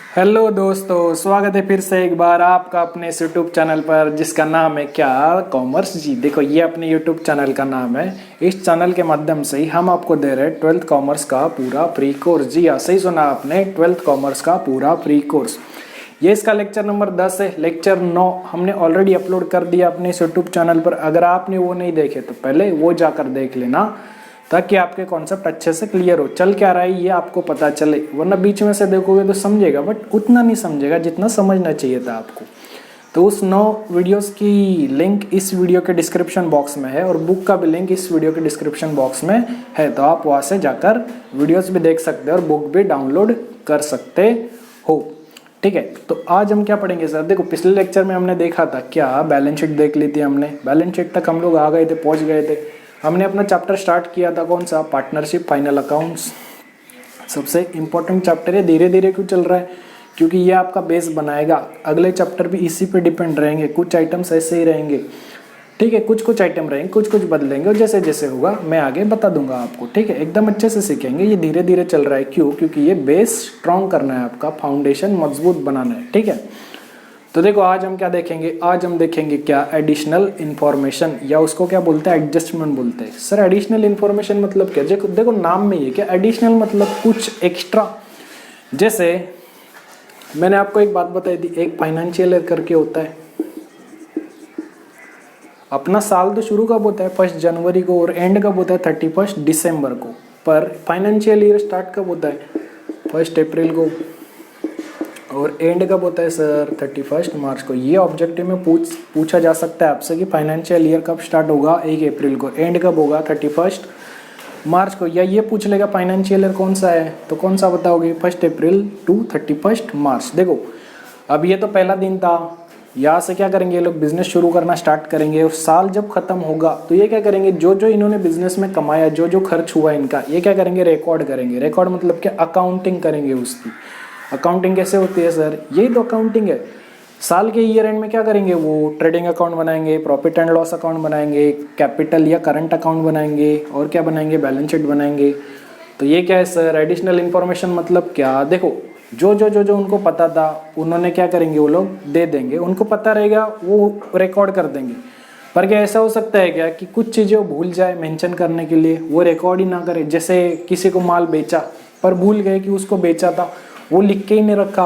Hello दोस्तों, स्वागत है फिर से एक बार आपका अपने इस यूट्यूब चैनल पर जिसका नाम है क्या कॉमर्स जी। देखो ये अपने यूट्यूब चैनल का नाम है। इस चैनल के माध्यम से ही हम आपको दे रहे हैं 12th कॉमर्स का पूरा फ्री कोर्स। जी हाँ, सही सुना आपने, 12th कॉमर्स का पूरा फ्री कोर्स। ये इसका लेक्चर नंबर 10 है। लेक्चर 9 हमने ऑलरेडी अपलोड कर दिया अपने इस यूट्यूब चैनल पर। अगर आपने वो नहीं देखे तो पहले वो जाकर देख लेना, ताकि आपके कॉन्सेप्ट अच्छे से क्लियर हो। चल क्या रहा है ये आपको पता चले, वरना बीच में से देखोगे तो समझेगा बट उतना नहीं समझेगा जितना समझना चाहिए था आपको। तो उस 9 वीडियोस की लिंक इस वीडियो के डिस्क्रिप्शन बॉक्स में है और बुक का भी लिंक इस वीडियो के डिस्क्रिप्शन बॉक्स में है। तो आप वहाँ से जाकर वीडियोस भी देख सकते हो और बुक भी डाउनलोड कर सकते हो। ठीक है, तो आज हम क्या पढ़ेंगे सर? देखो पिछले लेक्चर में हमने देखा था क्या, बैलेंस शीट देख ली थी हमने। बैलेंस शीट तक हम लोग आ गए थे, पहुंच गए थे। हमने अपना चैप्टर स्टार्ट किया था, कौन सा? Partnership final accounts. सबसे इम्पोर्टेंट चैप्टर है। धीरे धीरे क्यों चल रहा है? क्योंकि ये आपका बेस बनाएगा। अगले चैप्टर भी इसी पे डिपेंड रहेंगे। कुछ आइटम्स ऐसे ही रहेंगे, ठीक है, कुछ आइटम रहेंगे, कुछ बदलेंगे और जैसे जैसे होगा मैं आगे बता दूंगा आपको। ठीक है, एकदम अच्छे से सीखेंगे। ये धीरे धीरे चल रहा है, क्यों? क्योंकि ये बेस स्ट्रॉन्ग करना है, आपका फाउंडेशन मजबूत बनाना है। ठीक है, तो देखो आज हम क्या देखेंगे? आज हम देखेंगे क्या, एडिशनल इन्फॉर्मेशन, या उसको क्या बोलते हैं, एडजस्टमेंट बोलते हैं। सर एडिशनल इन्फॉर्मेशन मतलब क्या? देखो नाम में ही क्या, एडिशनल मतलब कुछ एक्स्ट्रा। जैसे मैंने आपको एक बात बताई थी, एक फाइनेंशियल ईयर करके होता है। अपना साल तो शुरू कब होता है? 1 जनवरी को, और एंड कब होता है? 31 दिसंबर को। पर फाइनेंशियल ईयर स्टार्ट कब होता है? 1 अप्रैल को, और एंड कब होता है सर? 31 मार्च को। ये ऑब्जेक्टिव में पूछा जा सकता है आपसे कि फाइनेंशियल ईयर कब स्टार्ट होगा? 1 अप्रैल को। एंड कब होगा? 31 मार्च को। या ये पूछ लेगा फाइनेंशियल ईयर कौन सा है, तो कौन सा बताओगे? 1 अप्रैल टू 31 मार्च। देखो अब ये तो पहला दिन था, यहाँ से क्या करेंगे ये लोग? बिजनेस शुरू करना स्टार्ट करेंगे। और साल जब खत्म होगा तो ये क्या करेंगे? जो जो इन्होंने बिजनेस में कमाया, जो जो खर्च हुआ इनका, ये क्या करेंगे? रिकॉर्ड करेंगे। रिकॉर्ड मतलब क्या? अकाउंटिंग करेंगे उसकी। अकाउंटिंग कैसे होती है सर? यही तो अकाउंटिंग है। साल के ईयर एंड में क्या करेंगे? वो ट्रेडिंग अकाउंट बनाएंगे, प्रॉफिट एंड लॉस अकाउंट बनाएंगे, कैपिटल या करंट अकाउंट बनाएंगे, और क्या बनाएंगे? बैलेंस शीट बनाएंगे। तो ये क्या है सर? एडिशनल इन्फॉर्मेशन मतलब क्या? देखो जो उनको पता था उन्होंने क्या करेंगे? वो लोग दे देंगे। उनको पता रहेगा वो रिकॉर्ड कर देंगे। पर क्या ऐसा हो सकता है क्या कि कुछ चीज़ें वो भूल जाए मेंशन करने के लिए, वो रिकॉर्ड ही ना करे? जैसे किसी को माल बेचा पर भूल गए कि उसको बेचा था, वो लिख के ही नहीं रखा,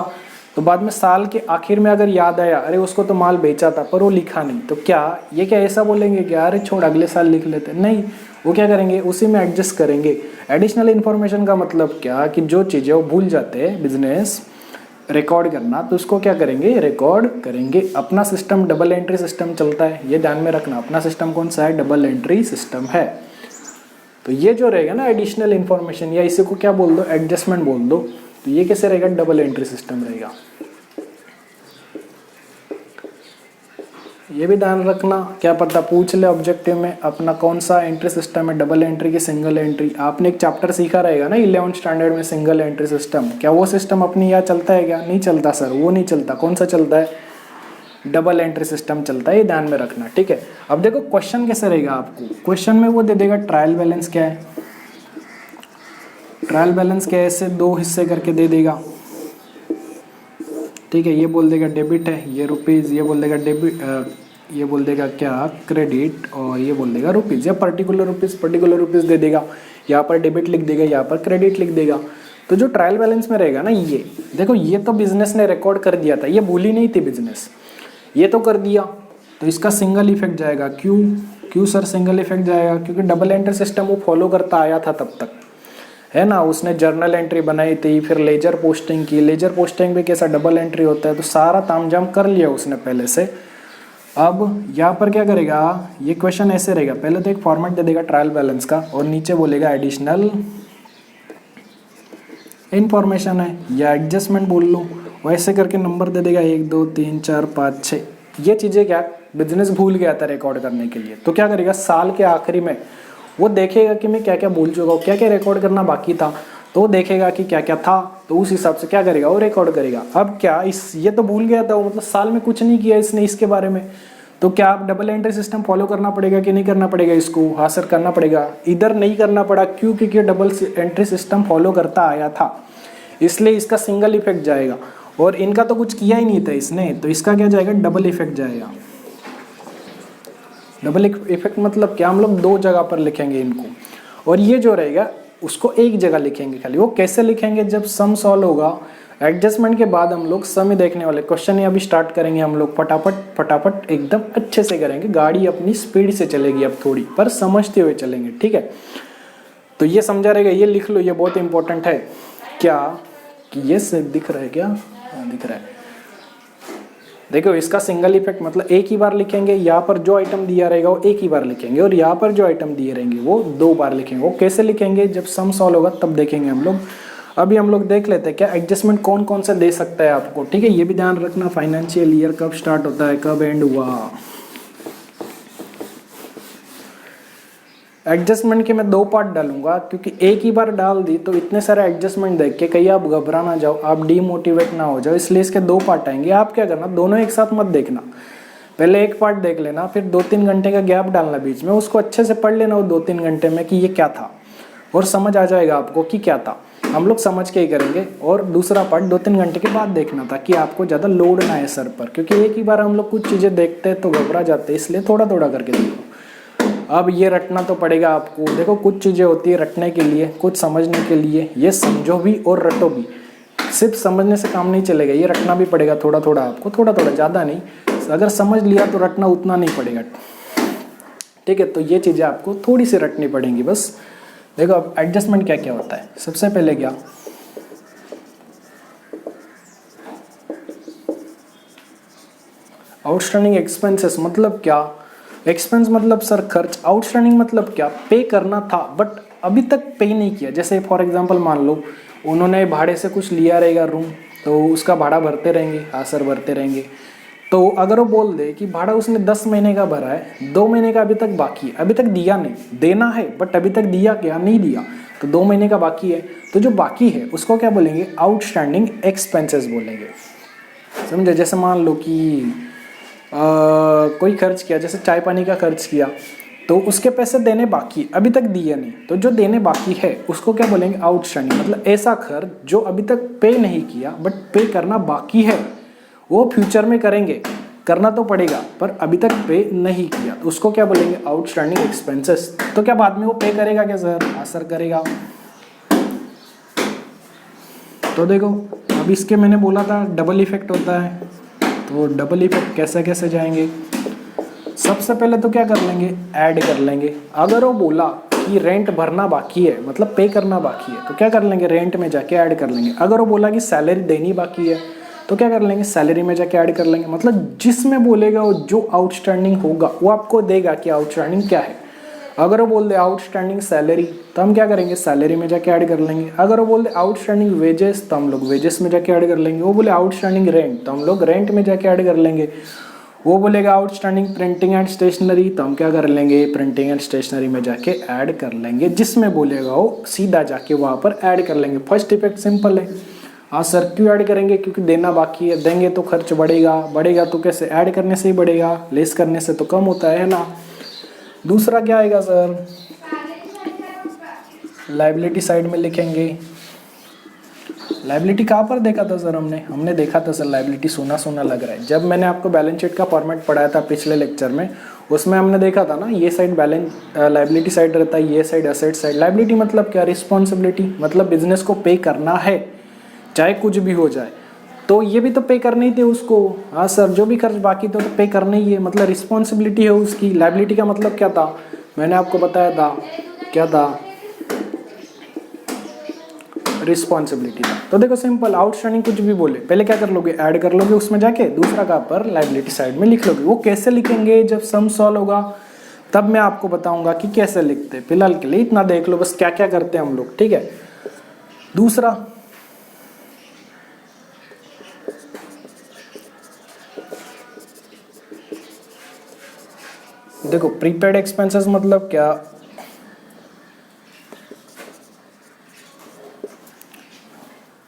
तो बाद में साल के आखिर में अगर याद आया अरे उसको तो माल बेचा था पर वो लिखा नहीं, तो क्या ये क्या ऐसा बोलेंगे कि अरे छोड़ अगले साल लिख लेते? नहीं, वो क्या करेंगे? उसी में एडजस्ट करेंगे। एडिशनल इन्फॉर्मेशन का मतलब क्या कि जो चीज़ें वो भूल जाते हैं बिजनेस रिकॉर्ड करना, तो उसको क्या करेंगे? रिकॉर्ड करेंगे। अपना सिस्टम डबल एंट्री सिस्टम चलता है, ये ध्यान में रखना। अपना सिस्टम कौन सा है? डबल एंट्री सिस्टम है। तो ये जो रहेगा ना एडिशनल इन्फॉर्मेशन, या इसी को क्या बोल दो? एडजस्टमेंट बोल दो। तो ये कैसे रहेगा? डबल एंट्री सिस्टम रहेगा। ये भी ध्यान रखना, क्या पता पूछ ले ऑब्जेक्टिव में अपना कौन सा एंट्री सिस्टम है, डबल एंट्री की सिंगल एंट्री। आपने एक चैप्टर सीखा रहेगा ना 11th स्टैंडर्ड में, सिंगल एंट्री सिस्टम। क्या वो सिस्टम अपनी यहाँ चलता है क्या? नहीं चलता सर, वो नहीं चलता। कौन सा चलता है? डबल एंट्री सिस्टम चलता है, ये ध्यान में रखना। ठीक है, अब देखो क्वेश्चन कैसे रहेगा आपको। क्वेश्चन में वो दे देगा ट्रायल बैलेंस क्या है। ट्रायल बैलेंस क्या है? ऐसे 2 हिस्से करके दे देगा। ठीक है, ये बोल देगा डेबिट है, ये रुपीज़, ये बोल देगा डेबिट, ये बोल देगा क्या? क्रेडिट, और ये बोल देगा रुपीज़, या पर्टिकुलर रुपीज़ दे देगा। यहाँ पर डेबिट लिख देगा, यहाँ पर क्रेडिट लिख देगा। तो जो ट्रायल बैलेंस में रहेगा ना, ये देखो ये तो बिजनेस ने रिकॉर्ड कर दिया था, ये भूली नहीं थी बिजनेस, ये तो कर दिया, तो इसका सिंगल इफेक्ट जाएगा। क्यों सर सिंगल इफेक्ट जाएगा? क्योंकि डबल एंट्री सिस्टम वो फॉलो करता आया था तब तक, है ना। उसने जर्नल एंट्री बनाई थी, फिर लेजर पोस्टिंग की। लेजर पोस्टिंग भी कैसा? डबल एंट्री होता है। तो सारा तामझाम कर लिया उसने पहले से। अब यहाँ पर क्या करेगा? ये क्वेश्चन ऐसे रहेगा, पहले तो एक फॉर्मेट दे देगा ट्रायल बैलेंस का, और नीचे बोलेगा एडिशनल इन्फॉर्मेशन है, या एडजस्टमेंट बोल लो। वैसे करके नंबर दे देगा 1 2 3 4 5 6। ये चीज़ें क्या बिजनेस भूल गया था रिकॉर्ड करने के लिए, तो क्या करेगा? साल के आखिरी में वो देखेगा कि मैं क्या क्या भूल चुका हूँ, क्या क्या रिकॉर्ड करना बाकी था, तो वो देखेगा कि क्या क्या था, तो उस हिसाब से क्या करेगा? वो रिकॉर्ड करेगा। अब क्या ये तो भूल गया था वो, मतलब साल में कुछ नहीं किया इसने इसके बारे में, तो क्या आप डबल एंट्री सिस्टम फॉलो करना पड़ेगा कि नहीं करना पड़ेगा? इसको हाँ सर करना पड़ेगा। इधर नहीं करना पड़ा, क्योंकि डबल एंट्री सिस्टम फॉलो करता आया था, इसलिए इसका सिंगल इफेक्ट जाएगा। और इनका तो कुछ किया ही नहीं था इसने, तो इसका क्या जाएगा, डबल इफेक्ट जाएगा। डबल इफेक्ट मतलब क्या, हम लोग दो जगह पर लिखेंगे इनको, और ये जो रहेगा उसको एक जगह लिखेंगे खाली। वो कैसे लिखेंगे, जब सम सॉल्व होगा एडजस्टमेंट के बाद हम लोग सम ही देखने वाले। क्वेश्चन ही अभी स्टार्ट करेंगे हम लोग, फटाफट फटाफट एकदम अच्छे से करेंगे। गाड़ी अपनी स्पीड से चलेगी अब थोड़ी, पर समझते हुए चलेंगे, ठीक है। तो ये समझा रहेगा, ये लिख लो, ये बहुत इंपॉर्टेंट है। क्या कि ये दिख रहा है क्या, दिख रहा है। देखो इसका सिंगल इफेक्ट मतलब एक ही बार लिखेंगे, यहाँ पर जो आइटम दिया रहेगा वो एक ही बार लिखेंगे, और यहाँ पर जो आइटम दिए रहेंगे वो दो बार लिखेंगे। वो कैसे लिखेंगे, जब सम सॉल्व होगा तब देखेंगे हम लोग। अभी हम लोग देख लेते हैं क्या एडजस्टमेंट कौन कौन सा दे सकता है आपको, ठीक है। ये भी ध्यान रखना, फाइनेंशियल ईयर कब स्टार्ट होता है, कब एंड हुआ। एडजस्टमेंट के मैं दो पार्ट डालूंगा, क्योंकि एक ही बार डाल दी तो इतने सारे एडजस्टमेंट देख के कहीं आप घबरा ना जाओ, आप डीमोटिवेट ना हो जाओ, इसलिए इसके दो पार्ट आएंगे। आप क्या करना, दोनों एक साथ मत देखना, पहले एक पार्ट देख लेना, फिर 2-3 घंटे का गैप डालना बीच में, उसको अच्छे से पढ़ लेना वो 2-3 घंटे में कि ये क्या था, और समझ आ जाएगा आपको कि क्या था। हम लोग समझ के ही करेंगे, और दूसरा पार्ट 2-3 घंटे के बाद देखना था कि आपको ज़्यादा लोड ना आए सर पर, क्योंकि एक ही बार हम लोग कुछ चीज़ें देखते हैं तो घबरा जाते हैं, इसलिए थोड़ा थोड़ा करके देखो। अब ये रटना तो पड़ेगा आपको। देखो कुछ चीज़ें होती है रटने के लिए, कुछ समझने के लिए, ये समझो भी और रटो भी। सिर्फ समझने से काम नहीं चलेगा, ये रटना भी पड़ेगा थोड़ा थोड़ा आपको, थोड़ा थोड़ा, ज़्यादा नहीं। अगर समझ लिया तो रटना उतना नहीं पड़ेगा, ठीक है। तो ये चीज़ें आपको थोड़ी सी रटनी पड़ेंगी बस। देखो अब एडजस्टमेंट क्या क्या होता है, सबसे पहले क्या, आउटस्टैंडिंग एक्सपेंसेस मतलब क्या, एक्सपेंस मतलब सर खर्च, आउटस्टैंडिंग मतलब क्या, पे करना था बट अभी तक पे नहीं किया। जैसे फॉर एग्जांपल मान लो उन्होंने भाड़े से कुछ लिया रहेगा रूम, तो उसका भाड़ा भरते रहेंगे, हाँ सर भरते रहेंगे। तो अगर वो बोल दे कि भाड़ा उसने 10 महीने का भरा है, 2 महीने का अभी तक बाकी है, अभी तक दिया नहीं, देना है बट अभी तक दिया क्या, नहीं दिया, तो 2 महीने का बाकी है, तो जो बाकी है उसको क्या बोलेंगे, आउटस्टैंडिंग एक्सपेंसेस बोलेंगे। समझे। जैसे मान लो कि कोई खर्च किया, जैसे चाय पानी का खर्च किया, तो उसके पैसे देने बाकी, अभी तक दिए नहीं, तो जो देने बाकी है उसको क्या बोलेंगे, आउटस्टैंडिंग। मतलब ऐसा खर्च जो अभी तक पे नहीं किया बट पे करना बाकी है, वो फ्यूचर में करेंगे, करना तो पड़ेगा पर अभी तक पे नहीं किया, तो उसको क्या बोलेंगे, आउटस्टैंडिंग एक्सपेंसेस। तो क्या बाद में वो पे करेगा क्या सर, हाँ सर करेगा। तो देखो अब इसके मैंने बोला था डबल इफेक्ट होता है, तो डबल इफेक्ट कैसे कैसे जाएंगे। सबसे पहले तो क्या कर लेंगे, ऐड कर लेंगे। अगर वो बोला कि रेंट भरना बाकी है, मतलब पे करना बाकी है, तो क्या कर लेंगे, रेंट में जाके ऐड कर लेंगे। अगर वो बोला कि सैलरी देनी बाकी है, तो क्या कर लेंगे, सैलरी में जाके ऐड कर लेंगे। मतलब जिसमें बोलेगा वो जो आउटस्टैंडिंग होगा वो आपको देगा कि आउटस्टैंडिंग क्या है। अगर वो बोल दे आउटस्टैंडिंग सैलरी, तो हम क्या करेंगे, सैलरी में जाके ऐड कर लेंगे। अगर वो बोल दे आउटस्टैंडिंग वेजेस, तो हम लोग वेजेस में जाके ऐड कर लेंगे। वो बोले आउटस्टैंडिंग रेंट, तो हम लोग रेंट में जाके ऐड कर लेंगे। वो बोलेगा आउटस्टैंडिंग प्रिंटिंग एंड स्टेशनरी, तो हम क्या कर लेंगे, प्रिंटिंग एंड स्टेशनरी में जाके ऐड कर लेंगे। जिसमें बोलेगा वो सीधा जाके वहाँ पर ऐड कर लेंगे। फर्स्ट इफेक्ट सिंपल है। हाँ सर क्यों ऐड करेंगे, क्योंकि देना बाकी है, देंगे तो खर्च बढ़ेगा, बढ़ेगा तो कैसे, ऐड करने से ही बढ़ेगा, लेस करने से तो कम होता है ना। दूसरा क्या आएगा सर, लायबिलिटी साइड में लिखेंगे। लायबिलिटी कहाँ पर देखा था सर, हमने देखा था सर, लायबिलिटी सोना सोना लग रहा है। जब मैंने आपको बैलेंस शीट का फॉर्मेट पढ़ाया था पिछले लेक्चर में, उसमें हमने देखा था ना, ये साइड लायबिलिटी साइड रहता है, ये साइड असेट साइड। लायबिलिटी मतलब क्या, रिस्पॉन्सिबिलिटी, मतलब बिजनेस को पे करना है चाहे कुछ भी हो जाए, तो ये भी तो पे करने ही थे उसको। हाँ सर जो भी खर्च बाकी तो पे करना ही है, मतलब रिस्पॉन्सिबिलिटी है उसकी। लायबिलिटी का मतलब क्या था, मैंने आपको बताया था, क्या था, रिस्पॉन्सिबिलिटी था। तो देखो सिंपल, आउटस्टैंडिंग कुछ भी बोले पहले क्या कर लोगे, ऐड कर लोगे उसमें जाके, दूसरा का पर लायबिलिटी साइड में लिख लोगे। वो कैसे लिखेंगे, जब सम सॉल्व होगा तब मैं आपको बताऊंगा कि कैसे लिखते हैं। फिलहाल के लिए इतना देख लो बस क्या क्या करते हैं हम लोग, ठीक है। दूसरा देखो प्रीपेड एक्सपेंसेस मतलब क्या,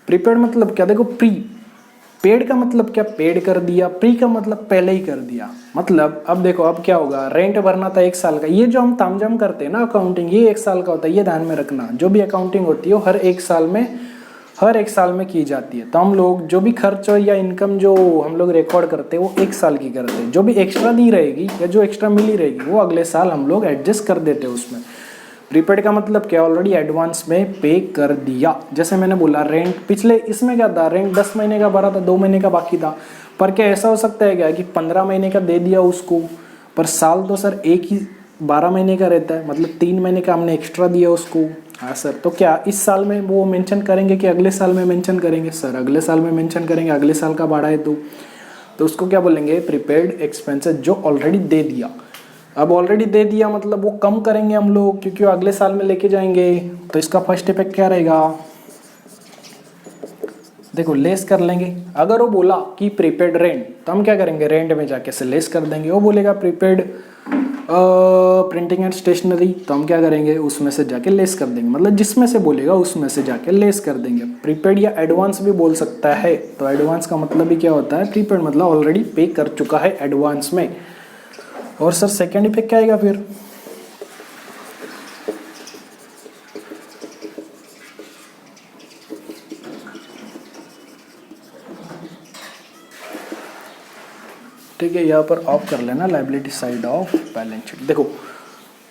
प्रीपेड मतलब क्या, देखो प्री पेड का मतलब क्या, पेड कर दिया, प्री का मतलब पहले ही कर दिया। मतलब अब देखो अब क्या होगा, रेंट भरना था 1 साल का, ये जो हम तामझाम करते हैं ना अकाउंटिंग, ये 1 साल का होता है, ये ध्यान में रखना। जो भी अकाउंटिंग होती है वो हर 1 साल में हर एक साल में की जाती है। तो हम लोग जो भी खर्च या इनकम जो हम लोग रिकॉर्ड करते हैं वो एक साल की करते हैं। जो भी एक्स्ट्रा दी रहेगी या जो एक्स्ट्रा मिली रहेगी वो अगले साल हम लोग एडजस्ट कर देते हैं उसमें। प्रीपेड का मतलब क्या, ऑलरेडी एडवांस में पे कर दिया। जैसे मैंने बोला रेंट, पिछले इसमें क्या था, रेंट 10 महीने का भरा था, 2 महीने का बाकी था। पर क्या ऐसा हो सकता है क्या कि 15 महीने का दे दिया उसको, पर साल तो सर एक ही 12 महीने का रहता है, मतलब 3 महीने का हमने एक्स्ट्रा दिया उसको। हाँ सर, तो क्या इस साल में वो मेंशन करेंगे कि अगले साल में मेंशन करेंगे? सर अगले साल में मेंशन करेंगे, अगले साल का भाड़ा है तो उसको क्या बोलेंगे, प्रीपेड एक्सपेंसेस जो ऑलरेडी दे दिया। अब ऑलरेडी दे दिया मतलब वो कम करेंगे हम लोग क्योंकि वो अगले साल में लेके जाएंगे। तो इसका फर्स्ट इफेक्ट क्या रहेगा, देखो लेस कर लेंगे। अगर वो बोला कि प्रीपेड रेंट तो हम क्या करेंगे, रेंट में जाके से लेस कर देंगे। वो बोलेगा प्रीपेड प्रिंटिंग एंड स्टेशनरी तो हम क्या करेंगे, उसमें से जाके लेस कर देंगे, मतलब जिसमें से बोलेगा उसमें से जाके लेस कर देंगे। प्रीपेड या एडवांस भी बोल सकता है। तो एडवांस का मतलब भी क्या होता है, प्रीपेड मतलब ऑलरेडी पे कर चुका है एडवांस में। और सर सेकेंड इफेक्ट क्या आएगा फिर, ठीक है, यहाँ पर ऑफ कर लेना liability side of balance sheet. देखो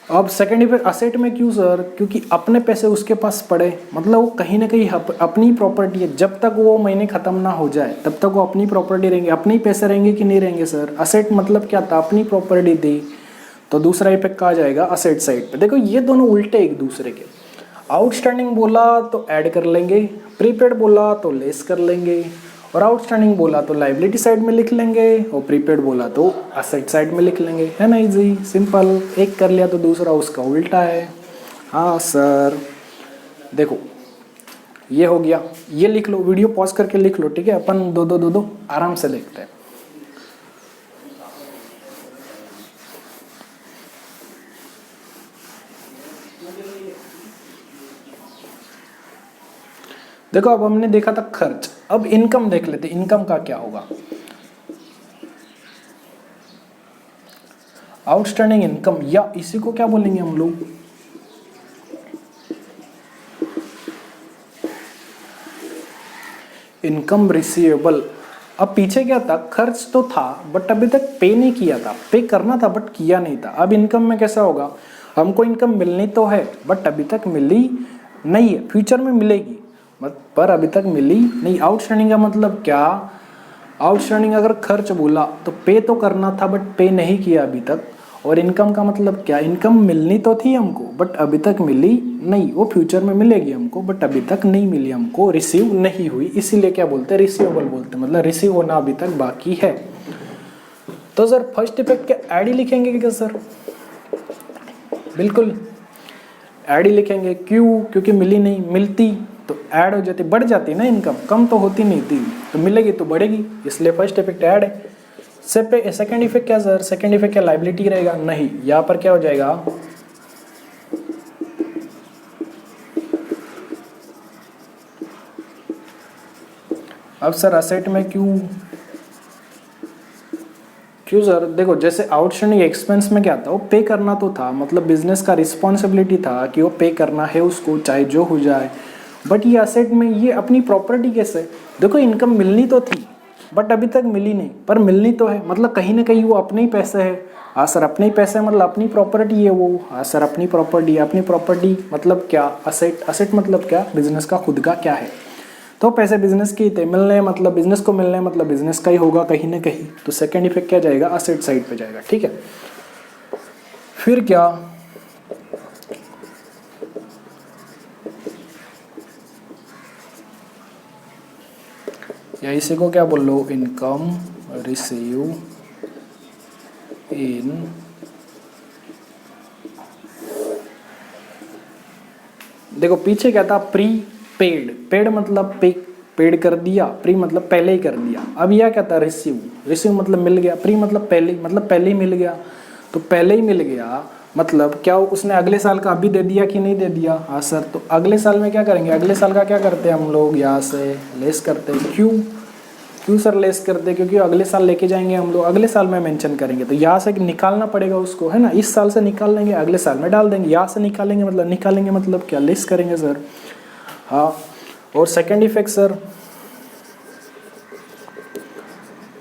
अब सेकेंड इफेक्ट असेट में क्यों सर, क्योंकि अपने पैसे उसके पास पड़े, मतलब वो कहीं ना कहीं अपनी प्रॉपर्टी है। जब तक वो महीने खत्म ना हो जाए तब तक वो अपनी प्रॉपर्टी रहेंगे। अपने ही पैसे रहेंगे कि नहीं रहेंगे सर, असेट मतलब क्या था, अपनी प्रॉपर्टी थी। तो दूसरा इफेक्ट कहा जाएगा असेट साइड पे। देखो ये दोनों उल्टे एक दूसरे के, आउटस्टैंडिंग बोला तो ऐड कर लेंगे, प्रीपेड बोला तो लेस कर लेंगे, और आउटस्टैंडिंग बोला तो लायबिलिटी साइड में लिख लेंगे और प्रीपेड बोला तो असेट साइड में लिख लेंगे। है ना, इजी सिंपल। एक कर लिया तो दूसरा उसका उल्टा है। हाँ सर, देखो ये हो गया, ये लिख लो, वीडियो पॉज करके लिख लो, ठीक है। अपन दो आराम से लिखते हैं। देखो अब हमने देखा था खर्च, अब इनकम देख लेते। इनकम का क्या होगा, आउटस्टैंडिंग इनकम, या इसी को क्या बोलेंगे हम लोग, इनकम रिसीवेबल। अब पीछे क्या था, खर्च तो था बट अभी तक पे नहीं किया था, पे करना था बट किया नहीं था। अब इनकम में कैसा होगा, हमको इनकम मिलनी तो है बट अभी तक मिली नहीं है, फ्यूचर में मिलेगी पर अभी तक मिली नहीं। आउटस्टैंडिंग का मतलब क्या, आउटस्टैंडिंग अगर खर्च बोला तो पे तो करना था बट पे नहीं किया अभी तक। और इनकम का मतलब क्या, इनकम मिलनी तो थी हमको बट अभी तक मिली नहीं, वो फ्यूचर में मिलेगी हमको बट अभी तक नहीं मिली हमको, रिसीव नहीं हुई, इसीलिए क्या बोलते हैं, रिसीवेबल बोलते हैं, मतलब रिसीव होना अभी तक बाकी है। तो सर फर्स्ट इफेक्ट क्या ऐड ही लिखेंगे क्या सर, बिल्कुल ऐड ही लिखेंगे। क्यों, क्योंकि मिली नहीं, मिलती तो ऐड हो जाती, बढ़ जाती ना इनकम, कम तो होती नहीं थी, तो मिलेगी तो बढ़ेगी, इसलिए फर्स्ट इफेक्ट ऐड है। सेकेंड इफेक्ट क्या सर, सेकेंड इफेक्ट क्या लायबिलिटी रहेगा, नहीं, यहाँ पर क्या हो जाएगा, अब सर असेट में क्यों सर, देखो जैसे आउटस्टैंडिंग एक्सपेंस में क्या था, वो पे करना तो था, मतलब बिजनेस का रिस्पॉन्सिबिलिटी था कि वो पे करना है उसको चाहे जो हो जाए। बट ये असेट में ये अपनी प्रॉपर्टी कैसे, देखो इनकम मिलनी तो थी बट अभी तक मिली नहीं, पर मिलनी तो है, मतलब कहीं ना कहीं वो अपने ही पैसे है। हाँ सर अपने ही पैसे मतलब अपनी प्रॉपर्टी है वो। हाँ सर अपनी प्रॉपर्टी, अपनी प्रॉपर्टी मतलब क्या, असेट, असेट मतलब क्या, बिजनेस का खुद का क्या है। तो पैसे बिजनेस के ही थे, मिलने मतलब बिजनेस को मिलने मतलब बिजनेस का ही होगा कहीं ना कहीं। तो सेकंड इफेक्ट क्या जाएगा, असेट साइड पे जाएगा, ठीक है। फिर क्या, या इसी को क्या बोल लो, इनकम रिसीव इन, देखो पीछे क्या था, प्री पेड, पेड मतलब पे, पेड कर दिया, प्री मतलब पहले ही कर दिया। अब यह क्या था, रिसीव, रिसीव मतलब मिल गया, प्री मतलब पहले, मतलब पहले ही मिल गया। तो पहले ही मिल गया मतलब क्या, उसने अगले साल का अभी दे दिया कि नहीं दे दिया। हाँ सर, तो अगले साल में क्या करेंगे, अगले साल का क्या करते हैं हम लोग, यहाँ से लेस करते हैं। क्यों सर लेस करते हैं, क्योंकि अगले साल लेके जाएंगे हम लोग, अगले साल में मेंशन करेंगे, तो यहाँ से निकालना पड़ेगा उसको, है ना। इस साल से निकाल लेंगे, अगले साल में डाल देंगे, यहाँ से निकालेंगे मतलब क्या, लेस करेंगे सर। हाँ और सेकंड इफेक्ट सर,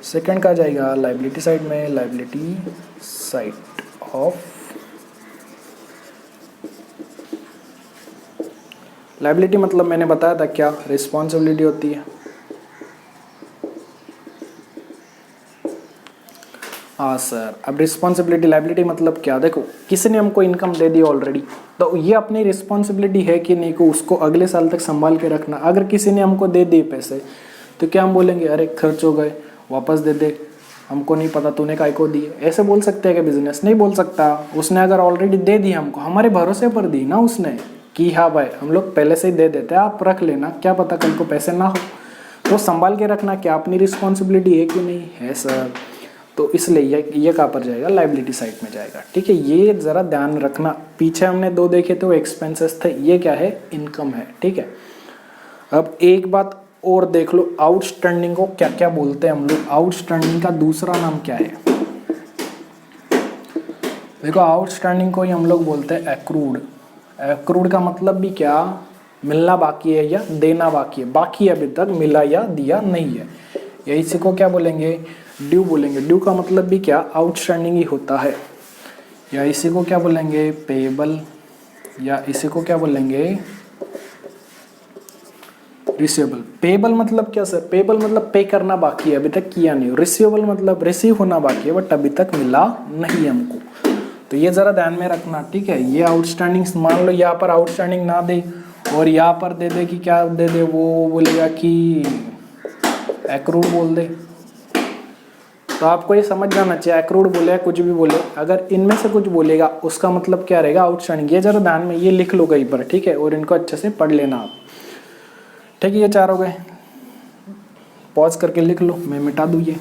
सेकंड का जाएगा लाइबिलिटी साइड में, लाइबिलिटी साइड ऑफ, लाइबिलिटी मतलब मैंने बताया था क्या, रिस्पॉन्सिबिलिटी होती है। हाँ सर, अब रिस्पॉन्सिबिलिटी लाइबिलिटी मतलब क्या, देखो किसी ने हमको इनकम दे दी ऑलरेडी, तो ये अपनी रिस्पॉन्सिबिलिटी है कि नहीं को उसको अगले साल तक संभाल के रखना। अगर किसी ने हमको दे दिए पैसे तो क्या हम बोलेंगे अरे खर्च हो गए वापस दे दे, हमको नहीं पता तूने काय को दिए, ऐसे बोल सकते हैं कि बिजनेस नहीं बोल सकता। उसने अगर ऑलरेडी दे दी हमको, हमारे भरोसे पर दी ना उसने कि हाँ भाई हम लोग पहले से ही दे देते हैं, आप रख लेना, क्या पता कल को पैसे ना हो, तो संभाल के रखना क्या अपनी रिस्पॉन्सिबिलिटी है कि नहीं है सर। तो इसलिए ये कहाँ पर जाएगा, लाइबिलिटी साइड में जाएगा। ठीक है, ये ज़रा ध्यान रखना। पीछे हमने दो देखे थे वो एक्सपेंसेस थे, ये क्या है, इनकम है। ठीक है, अब एक बात और देख लो, आउटस्टैंडिंग को क्या क्या बोलते हैं हम लोग। आउटस्टैंडिंग का दूसरा नाम क्या है, देखो आउटस्टैंडिंग को ही हम लोग बोलते हैं एक्रूड। एक्रूड का मतलब भी क्या, मिलना बाकी है या देना बाकी है, बाकी अभी तक मिला या दिया नहीं है, या इसी को क्या बोलेंगे, ड्यू बोलेंगे। ड्यू का मतलब भी क्या, आउटस्टैंडिंग ही होता है, या इसी को क्या बोलेंगे, पेएबल, या इसी को क्या बोलेंगे, रिसीवेबल। पेएबल मतलब क्या सर, पेएबल मतलब पे करना बाकी है अभी तक किया नहीं। रिसीवेबल मतलब रिसीव होना बाकी है बट अभी तक मिला नहीं हमको, तो ये जरा ध्यान में रखना। ठीक है, ये आउटस्टैंडिंग, मान लो यहाँ पर आउटस्टैंडिंग ना दे और यहाँ पर दे दे कि क्या दे दे, वो बोलेगा कि एक्रूड बोल दे, तो आपको ये समझ जाना चाहिए एक्रूड बोले या कुछ भी बोले, अगर इनमें से कुछ बोलेगा उसका मतलब क्या रहेगा, आउटस्टैंडिंग। ये जरा ध्यान में, ये लिख लो कहीं पर। ठीक है, और इनको अच्छे से पढ़ लेना आप। ठीक है, ये चार हो गए, पॉज करके लिख लो, मैं मिटा दूँ ये।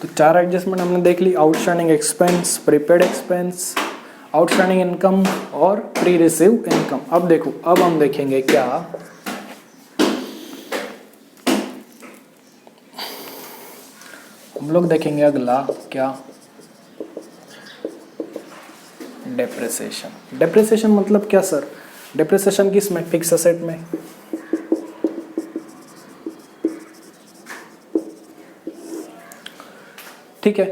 तो चार एडजस्टमेंट हमने देख ली, outstanding expense, prepaid expense, outstanding income और प्री रिसीव इनकम। अब देखो, अब हम देखेंगे क्या, हम लोग देखेंगे अगला क्या, डेप्रिसिएशन। डेप्रिसिएशन मतलब क्या सर, डेप्रिसिएशन किस में, फिक्स असेट में। ठीक है,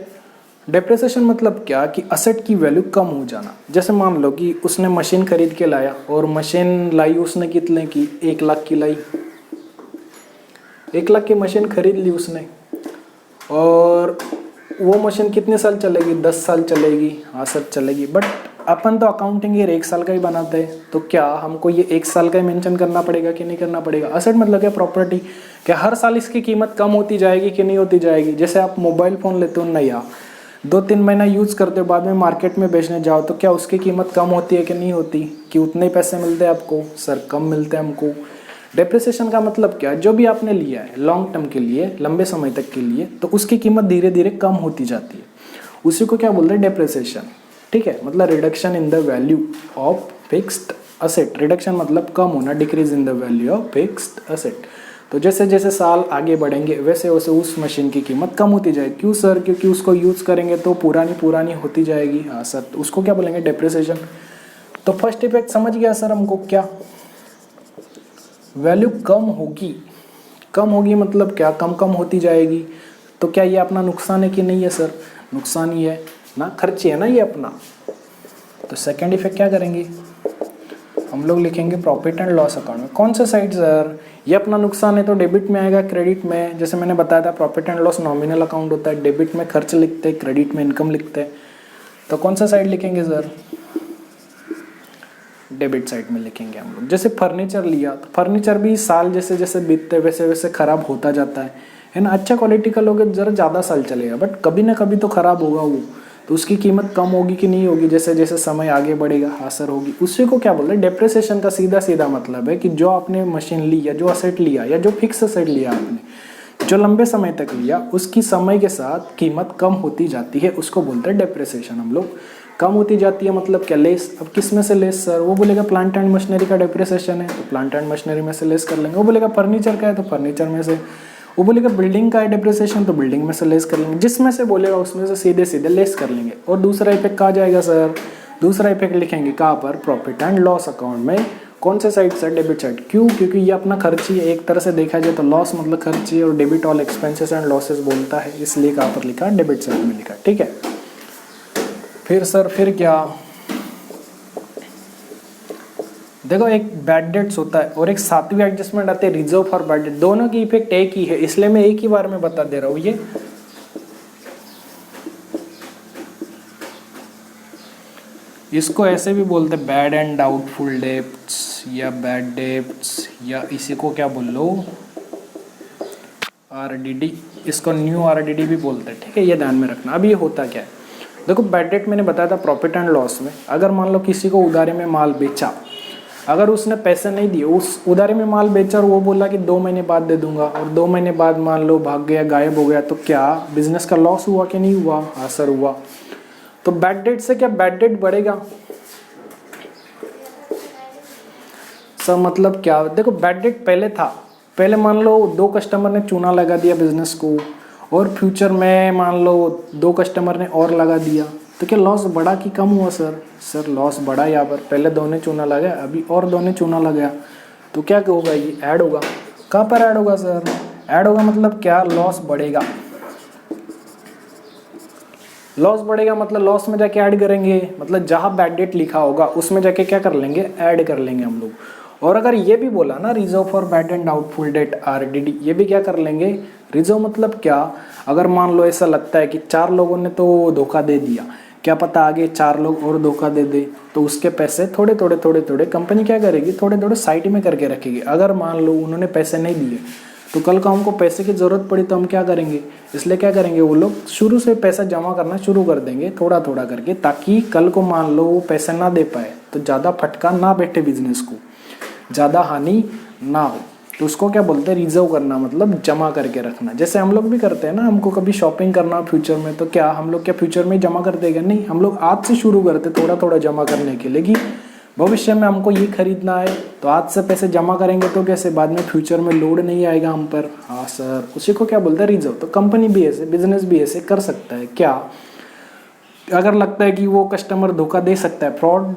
डेप्रिसिएशन मतलब क्या कि असेट की वैल्यू कम हो जाना। जैसे मान लो कि उसने मशीन खरीद के लाया और मशीन लाई उसने कितने की, 1 लाख की लाई, 1 लाख की मशीन खरीद ली उसने, और वो मशीन कितने साल चलेगी, 10 साल चलेगी। हाँ सर चलेगी, बट अपन तो अकाउंटिंग ईयर 1 साल का ही बनाते हैं, तो क्या हमको ये 1 साल का ही मेंशन करना पड़ेगा कि नहीं करना पड़ेगा। असेट मतलब क्या, प्रॉपर्टी। क्या हर साल इसकी कीमत कम होती जाएगी कि नहीं होती जाएगी। जैसे आप मोबाइल फ़ोन लेते हो नया, 2-3 महीना यूज़ करते हो, बाद में मार्केट में बेचने जाओ तो क्या उसकी कीमत कम होती है कि नहीं होती, कि उतने ही पैसे मिलते हैं आपको, सर कम मिलते हैं हमको। डेप्रिसिएशन का मतलब क्या है, जो भी आपने लिया है लॉन्ग टर्म के लिए, लंबे समय तक के लिए, तो उसकी कीमत धीरे धीरे कम होती जाती है, उसी को क्या बोलते हैं, डेप्रिसिएशन। ठीक है, मतलब reduction in the value of fixed asset. Reduction मतलब कम होना, decrease in the value of fixed asset. तो जैसे जैसे साल आगे बढ़ेंगे वैसे वैसे उस मशीन की कीमत कम होती जाएगी। क्यों सर, क्योंकि उसको यूज़ करेंगे तो पुरानी पुरानी होती जाएगी। हाँ सर, तो उसको क्या बोलेंगे, डेप्रिसिएशन। तो फर्स्ट इफेक्ट समझ गया सर हमको, क्या वैल्यू कम होगी। कम होगी मतलब क्या, कम कम होती जाएगी। तो क्या ये अपना नुकसान है कि नहीं है सर, नुकसान ही है ना, खर्च है ना ये अपना। तो सेकंड इफेक्ट क्या करेंगे, हम लोग लिखेंगे प्रॉफिट एंड लॉस अकाउंट में। कौन सा साइड सर, ये अपना नुकसान है तो डेबिट में आएगा, क्रेडिट में। जैसे मैंने बताया था profit and loss nominal account होता है, डेबिट में खर्च लिखते हैं, क्रेडिट में इनकम लिखते हैं। तो कौन सा साइड लिखेंगे सर, डेबिट साइड में लिखेंगे हम लोग। जैसे फर्नीचर लिया, तो फर्नीचर भी साल जैसे जैसे बीतते वैसे वैसे खराब होता जाता है ना। अच्छा क्वालिटी का लोगे जरा ज़्यादा साल चलेगा, बट कभी ना कभी तो खराब होगा वो, तो उसकी कीमत कम होगी कि नहीं होगी, जैसे जैसे समय आगे बढ़ेगा हाँ सर होगी। उसी को क्या बोल रहे हैं, डेप्रिसिएशन का सीधा सीधा मतलब है कि जो आपने मशीन ली या जो असेट लिया या जो फिक्स असेट लिया आपने, जो लंबे समय तक लिया, उसकी समय के साथ कीमत कम होती जाती है, उसको बोलते हैं डेप्रिसिएशन हम लोग। कम होती जाती है मतलब क्या, लेस। अब किस में से लेस सर, वो बोलेगा प्लांट एंड मशीनरी का डेप्रिसिएशन है तो प्लांट एंड मशीनरी में से लेस कर लेंगे। वो बोलेगा फर्नीचर का है तो फर्नीचर में से, वो बोलेगा बिल्डिंग का है डिप्रिसिएशन, तो बिल्डिंग में से लेस कर लेंगे, जिसमें से बोलेगा उसमें से सीधे सीधे लेस कर लेंगे। और दूसरा इफेक्ट कहाँ जाएगा सर, दूसरा इफेक्ट लिखेंगे कहाँ पर, प्रॉफिट एंड लॉस अकाउंट में। कौन से साइड सर, डेबिट साइड। क्यों, क्योंकि ये अपना खर्ची है, एक तरह से देखा जाए तो लॉस मतलब खर्ची, और debit all expenses and losses बोलता है, इसलिए कहाँ पर लिखा, डेबिट साइड में लिखा। ठीक है, फिर सर फिर क्या, देखो एक बैड डेट्स होता है और एक सातवीं एडजस्टमेंट आती है रिजर्व फॉर बैड डेट। दोनों की इफेक्ट एक ही है, इसलिए मैं एक ही बार में बता दे रहा हूँ। ये इसको ऐसे भी बोलते हैं बैड एंड डाउटफुल डेब्ट्स या बैड डेब्ट्स, या इसी को क्या बोल लो, आरडीडी, इसको न्यू आरडीडी भी बोलते हैं। ठीक है, ये ध्यान में रखना। अब ये होता क्या है, देखो बैड डेट मैंने बताया था प्रॉफिट एंड लॉस में, अगर मान लो किसी को उधारी में माल बेचा, अगर उसने पैसे नहीं दिए, उस उधारी में माल बेचा और वो बोला कि 2 महीने बाद दे दूंगा, और 2 महीने बाद मान लो भाग गया, गायब हो गया, तो क्या बिजनेस का लॉस हुआ कि नहीं हुआ, हाँ सर हुआ। तो बैड डेट से क्या बैड डेट बढ़ेगा सर, मतलब क्या, देखो बैड डेट पहले था, पहले मान लो 2 कस्टमर ने चूना लगा दिया बिजनेस को, और फ्यूचर में मान लो 2 कस्टमर ने और लगा दिया, तो क्या लॉस बढ़ा कि कम हुआ सर, सर लॉस बढ़ा। यहाँ पर पहले 2 ने चूना लगाया, अभी और 2 ने चूना लगाया, तो क्या होगा, ये ऐड होगा। कहाँ पर ऐड होगा सर, ऐड होगा मतलब क्या, लॉस बढ़ेगा। लॉस बढ़ेगा मतलब लॉस में जाके ऐड करेंगे, मतलब जहाँ बैड डेट लिखा होगा उसमें जाके क्या कर लेंगे, ऐड कर लेंगे हम लोग। और अगर ये भी बोला ना reserve for bad and doubtful date RDD, ये भी क्या कर लेंगे, रिजर्व मतलब क्या, अगर मान लो ऐसा लगता है कि 4 लोगों ने तो धोखा दे दिया, क्या पता आगे 4 लोग और धोखा दे दे, तो उसके पैसे थोड़े थोड़े थोड़े थोड़े कंपनी क्या करेगी, थोड़े थोड़े साइड में करके रखेगी। अगर मान लो उन्होंने पैसे नहीं दिए, तो कल को हमको पैसे की ज़रूरत पड़ी तो हम क्या करेंगे, इसलिए क्या करेंगे, वो लोग शुरू से पैसा जमा करना शुरू कर देंगे थोड़ा थोड़ा करके, ताकि कल को मान लो वो पैसे ना दे पाए तो ज़्यादा फटका ना बैठे बिजनेस को, ज़्यादा हानि ना हो। तो उसको क्या बोलते हैं, रिजर्व करना, मतलब जमा करके रखना। जैसे हम लोग भी करते हैं ना, हमको कभी शॉपिंग करना फ्यूचर में, तो क्या हम लोग क्या फ्यूचर में जमा कर देंगे, नहीं, हम लोग आज से शुरू करते थोड़ा थोड़ा जमा करने के लिए, कि भविष्य में हमको ये खरीदना है तो आज से पैसे जमा करेंगे, तो कैसे बाद में फ्यूचर में लोड नहीं आएगा हम पर। हाँ सर, उसी को क्या बोलते हैं, रिजर्व। तो कंपनी भी ऐसे, बिजनेस भी ऐसे कर सकता है। क्या, अगर लगता है कि वो कस्टमर धोखा दे सकता है, फ्रॉड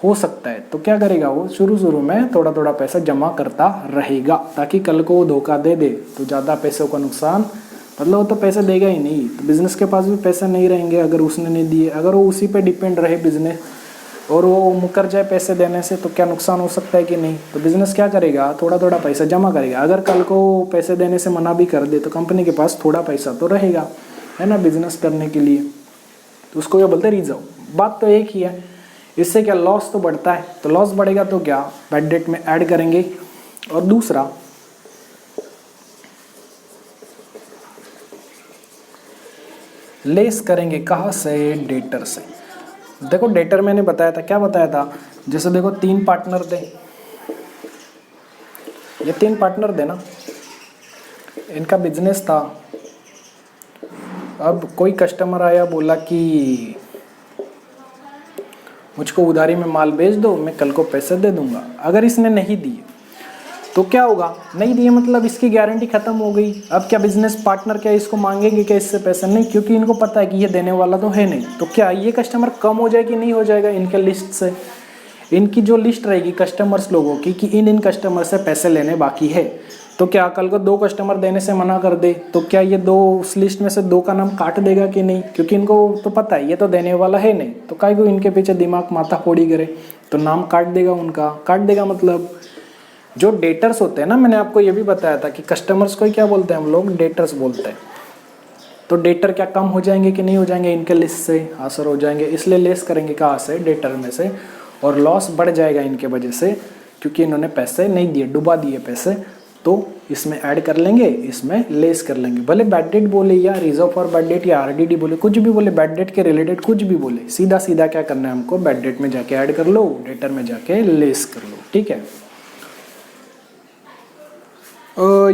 हो सकता है, तो क्या करेगा, वो शुरू शुरू में थोड़ा थोड़ा पैसा जमा करता रहेगा, ताकि कल को वो धोखा दे दे तो ज़्यादा पैसों का नुकसान, मतलब वो तो पैसे देगा ही नहीं, तो बिजनेस के पास भी पैसे नहीं रहेंगे अगर उसने नहीं दिए। अगर वो उसी पे डिपेंड रहे बिजनेस और वो मुकर जाए पैसे देने से, तो क्या नुकसान हो सकता है कि नहीं। तो बिजनेस क्या करेगा, थोड़ा थोड़ा पैसा जमा करेगा। अगर कल को पैसे देने से मना भी कर दे तो कंपनी के पास थोड़ा पैसा तो रहेगा, है ना, बिजनेस करने के लिए। तो उसको क्या बोलते हैं, रिजर्व। बात तो एक ही है। इससे क्या लॉस तो बढ़ता है, तो लॉस बढ़ेगा तो क्या बैड डेट में ऐड करेंगे। और दूसरा, लेस करेंगे कहाँ से, डेटर से। देखो डेटर मैंने बताया था, क्या बताया था, जैसे देखो 3 पार्टनर थे, ये 3 पार्टनर थे ना, इनका बिजनेस था। अब कोई कस्टमर आया, बोला कि मुझको उधारी में माल बेच दो, मैं कल को पैसे दे दूंगा। अगर इसने नहीं दिए तो क्या होगा, नहीं दिए मतलब इसकी गारंटी खत्म हो गई। अब क्या बिजनेस पार्टनर क्या इसको मांगेंगे क्या इससे पैसे, नहीं, क्योंकि इनको पता है कि ये देने वाला तो है नहीं। तो क्या ये कस्टमर कम हो जाएगी, नहीं हो जाएगा इनके लिस्ट से। इनकी जो लिस्ट रहेगी कस्टमर्स लोगों की, कि इन कस्टमर से पैसे लेने बाकी है, तो क्या कल को 2 कस्टमर देने से मना कर दे, तो क्या ये 2 उस लिस्ट में से 2 का नाम काट देगा कि नहीं, क्योंकि इनको तो पता है ये तो देने वाला है नहीं, तो काहे को इनके पीछे दिमाग माथा फोड़ी करे, तो नाम काट देगा उनका। काट देगा मतलब जो डेटर्स होते हैं ना, मैंने आपको ये भी बताया था कि कस्टमर्स को ही क्या बोलते हैं हम लोग, डेटर्स बोलते हैं। तो डेटर क्या कम हो जाएंगे कि नहीं हो जाएंगे इनके लिस्ट से, असर हो जाएंगे, इसलिए लेस करेंगे कहाँ से, डेटर में से। और लॉस बढ़ जाएगा इनके वजह से, क्योंकि इन्होंने पैसे नहीं दिए, डुबा दिए पैसे, तो इसमें ऐड कर लेंगे, इसमें लेस कर लेंगे। भले बैड डेट बोले या रिजर्व फॉर बैड डेट या आरडीडी बोले, कुछ भी बोले, बैड डेट के रिलेटेड कुछ भी बोले, सीधा सीधा क्या करना है हमको, बैड डेट में जाके ऐड कर लो, डेटर में जाके लेस कर लो। ठीक है,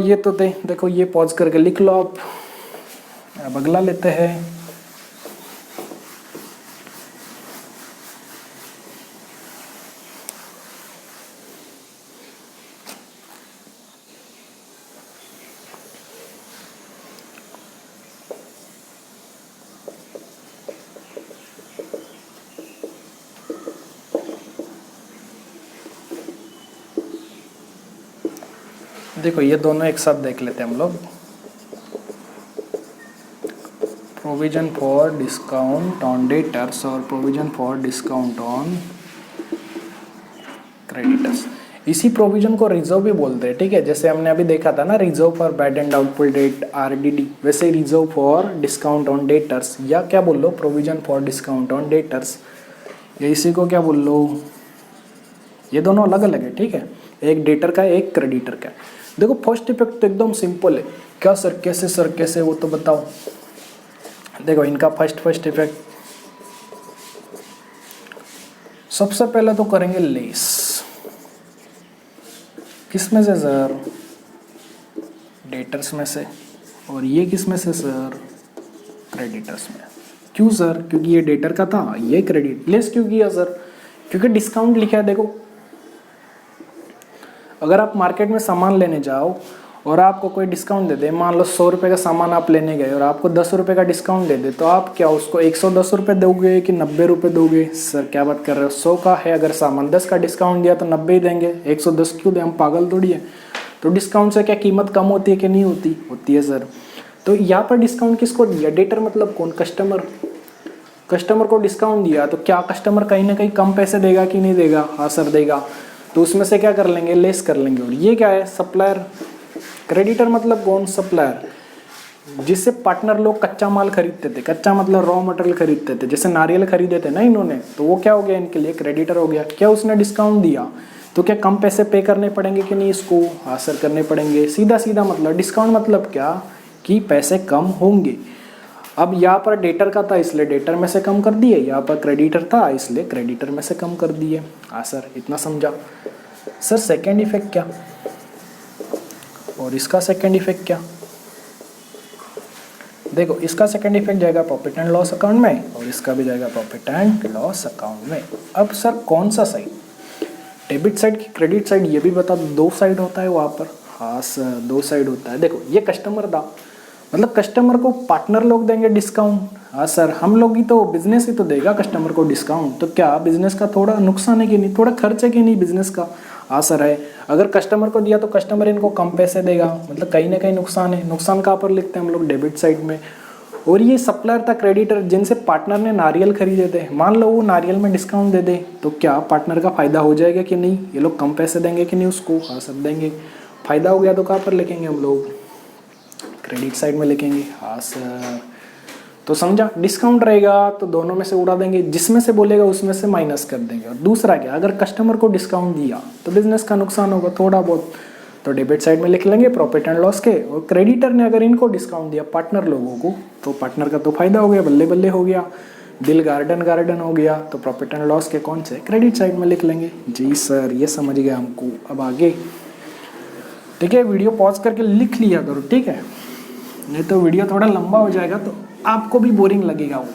ये तो देखो ये पॉज करके लिख लो आप। अब अगला लेते हैं। देखो ये दोनों एक साथ देख लेते हैं हम लोग। Provision for discount on debtors और provision for discount on creditors. इसी प्रोविजन को रिजर्व भी बोलते हैं, ठीक है। जैसे हमने अभी देखा था ना, reserve for bad and doubtful debt RDD, वैसे reserve for discount on debtors या क्या बोल लो provision for discount on debtors, या इसी को क्या बोल लो, ये दोनों अलग अलग है, ठीक है। एक डेटर का एक क्रेडिटर का। देखो फर्स्ट इफेक्ट तो एकदम सिंपल है। क्या सर कैसे वो तो बताओ। देखो इनका फर्स्ट इफेक्ट, सबसे पहले तो करेंगे लेस। किस में से सर? डेटर्स में से। और ये किस में से सर? क्रेडिटर्स में। क्यों सर? क्योंकि ये डेटर का था, ये क्रेडिट। लेस क्यों किया सर? क्योंकि डिस्काउंट लिखा है। देखो अगर आप मार्केट में सामान लेने जाओ और आपको कोई डिस्काउंट दे दे, मान लो 100 रुपये का सामान आप लेने गए और आपको 10 रुपये का डिस्काउंट दे दे, तो आप क्या उसको 110 रुपये दोगे कि 90 रुपये दोगे? सर क्या बात कर रहे हो, 100 का है अगर सामान, 10 का डिस्काउंट दिया तो 90 ही देंगे, 110 क्यों दें? हम पागल थोड़ी है। तो डिस्काउंट से क्या कीमत कम होती है कि नहीं होती? होती है सर। तो यहाँ पर डिस्काउंट किसको दिया? डेटर मतलब कौन? कस्टमर। कस्टमर को डिस्काउंट दिया तो क्या कस्टमर कहीं ना कहीं कम पैसे देगा कि नहीं देगा? हाँ सर देगा। तो उसमें से क्या कर लेंगे? लेस कर लेंगे। और ये क्या है? सप्लायर। क्रेडिटर मतलब कौन? सप्लायर। जिससे पार्टनर लोग कच्चा माल खरीदते थे, कच्चा मतलब रॉ मटेरियल खरीदते थे, जैसे नारियल खरीदे थे ना इन्होंने, तो वो क्या हो गया? इनके लिए क्रेडिटर हो गया। क्या उसने डिस्काउंट दिया तो क्या कम पैसे पे करने पड़ेंगे कि नहीं इसको? हाँ सर करने पड़ेंगे। सीधा सीधा मतलब डिस्काउंट मतलब क्या कि पैसे कम होंगे। अब यहाँ पर डेटर का था इसलिए डेटर में से कम कर दिए, यहाँ पर क्रेडिटर था इसलिए क्रेडिटर में से कम कर दिए। हाँ सर इतना समझा। सर सेकेंड इफेक्ट क्या? और इसका सेकेंड इफेक्ट क्या? देखो इसका सेकेंड इफेक्ट जाएगा प्रॉफिट एंड लॉस अकाउंट में और इसका भी जाएगा प्रॉफिट एंड लॉस अकाउंट में। अब सर कौन सा साइड? डेबिट साइड की क्रेडिट साइड, ये भी बता दो। 2 साइड होता है वहाँ पर। हाँ सर 2 साइड होता है। देखो ये कस्टमर था, मतलब कस्टमर को पार्टनर लोग देंगे डिस्काउंट। हाँ सर हम लोग ही तो, बिजनेस ही तो देगा कस्टमर को डिस्काउंट। तो क्या बिजनेस का थोड़ा नुकसान है कि नहीं? थोड़ा खर्च है कि नहीं बिजनेस का? हाँ सर है। अगर कस्टमर को दिया तो कस्टमर इनको कम पैसे देगा, मतलब कहीं ना कहीं नुकसान है। नुकसान कहाँ पर लिखते हैं हम लोग? डेबिट साइड में। और ये सप्लायर था क्रेडिटर, जिनसे पार्टनर ने नारियल खरीदे थे। मान लो वो नारियल में डिस्काउंट दे दे तो क्या पार्टनर का फायदा हो जाएगा कि नहीं? ये लोग कम पैसे देंगे कि नहीं उसको? हाँ सब देंगे। फायदा हो गया तो कहाँ पर लिखेंगे हम लोग? क्रेडिट साइड में लिखेंगे। हाँ सर तो समझा। डिस्काउंट रहेगा तो दोनों में से उड़ा देंगे, जिसमें से बोलेगा उसमें से माइनस कर देंगे। और दूसरा क्या? अगर कस्टमर को डिस्काउंट दिया तो बिजनेस का नुकसान होगा थोड़ा बहुत, तो डेबिट साइड में लिख लेंगे प्रॉफिट एंड लॉस के। और क्रेडिटर ने अगर इनको डिस्काउंट दिया पार्टनर लोगों को, तो पार्टनर का तो फायदा हो गया, बल्ले बल्ले हो गया, दिल गार्डन हो गया। तो प्रॉफिट एंड लॉस के कौन से? क्रेडिट साइड में लिख लेंगे। जी सर ये समझ गया हमको। अब आगे ठीक है, वीडियो पॉज करके लिख लिया करो, ठीक है, नहीं तो वीडियो थोड़ा लंबा हो जाएगा तो आपको भी बोरिंग लगेगा वो।